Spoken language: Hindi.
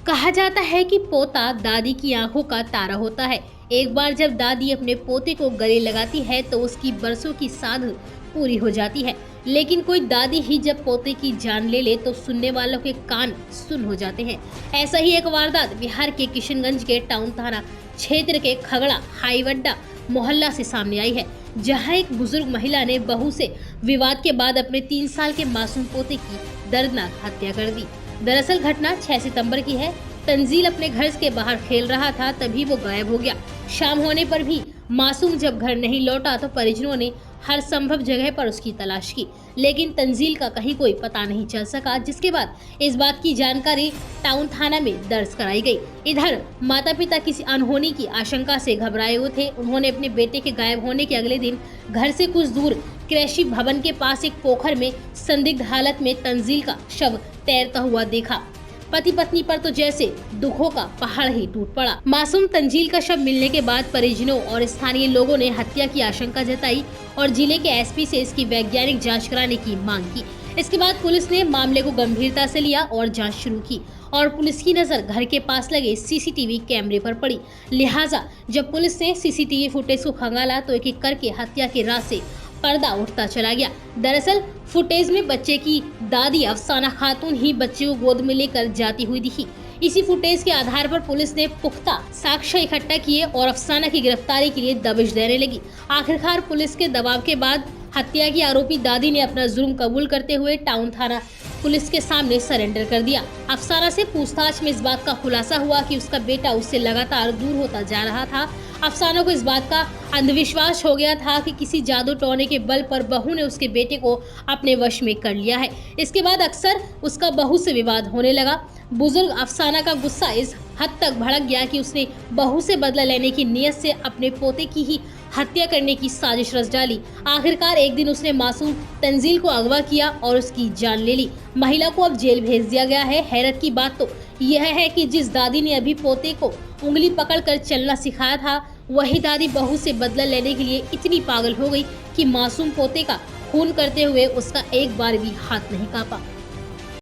कहा जाता है कि पोता दादी की आंखों का तारा होता है। एक बार जब दादी अपने पोते को गले लगाती है तो उसकी बरसों की साध पूरी हो जाती है। लेकिन कोई दादी ही जब पोते की जान ले तो सुनने वालों के कान सुन हो जाते हैं। ऐसा ही एक वारदात बिहार के किशनगंज के टाउन थाना क्षेत्र के खगड़ा हाईवड्डा मोहल्ला से सामने आई है, जहां एक बुजुर्ग महिला ने बहू से विवाद के बाद अपने 3 साल के मासूम पोते की दर्दनाक हत्या कर दी। दरअसल घटना 6 सितंबर की है। तंजील अपने घर के बाहर खेल रहा था, तभी वो गायब हो गया। शाम होने पर भी मासूम जब घर नहीं लौटा तो परिजनों ने हर संभव जगह पर उसकी तलाश की, लेकिन तंजील का कहीं कोई पता नहीं चल सका, जिसके बाद इस बात की जानकारी टाउन थाना में दर्ज कराई गई। इधर माता पिता किसी अनहोनी की आशंका से घबराए हुए थे। उन्होंने अपने बेटे के गायब होने के अगले दिन घर से कुछ दूर कृषि भवन के पास एक पोखर में संदिग्ध हालत में तंजील का शव तैरता हुआ देखा। पति पत्नी पर तो जैसे दुखों का पहाड़ ही टूट पड़ा। मासूम तंजील का शव मिलने के बाद परिजनों और स्थानीय लोगों ने हत्या की आशंका जताई और जिले के एसपी से इसकी वैज्ञानिक जांच कराने की मांग की। इसके बाद पुलिस ने मामले को गंभीरता से लिया और जांच शुरू की और पुलिस की नजर घर के पास लगे सीसीटीवी कैमरे पर पड़ी। लिहाजा जब पुलिस ने सीसीटीवी फुटेज को खंगाला तो एक एक करके हत्या के राह से पर्दा उठता चला गया। दरअसल फुटेज में बच्चे की दादी अफसाना खातून ही बच्चे को गोद में लेकर जाती हुई दिखी। इसी फुटेज के आधार पर पुलिस ने पुख्ता साक्ष्य इकट्ठा किए और अफसाना की गिरफ्तारी के लिए दबिश देने लगी। आखिरकार पुलिस के दबाव के बाद हत्या की आरोपी दादी ने अपना जुर्म कबूल करते हुए टाउन थाना पुलिस के सामने सरेंडर कर दिया। अफसाना से पूछताछ में इस बात का खुलासा हुआ कि उसका बेटा उससे लगातार दूर होता जा रहा था। अफसाना को इस बात का अंधविश्वास हो गया था कि किसी जादू टोने के बल पर बहू ने उसके बेटे को अपने वश में कर लिया है। इसके बाद अक्सर उसका बहू से विवाद होने लगा। बुजुर्ग अफसाना का गुस्सा इस हद तक भड़क गया कि उसने बहू से बदला लेने की नीयत से अपने पोते की ही हत्या करने की साजिश रच डाली। आखिरकार एक दिन उसने मासूम तंजील को अगवा किया और उसकी जान ले ली। महिला को अब जेल भेज दिया गया है। हैरत की बात तो यह है कि जिस दादी ने अभी पोते को उंगली पकड़कर चलना सिखाया था, वही दादी बहू से बदला लेने के लिए इतनी पागल हो गई कि मासूम पोते का खून करते हुए उसका एक बार भी हाथ नहीं कांपा।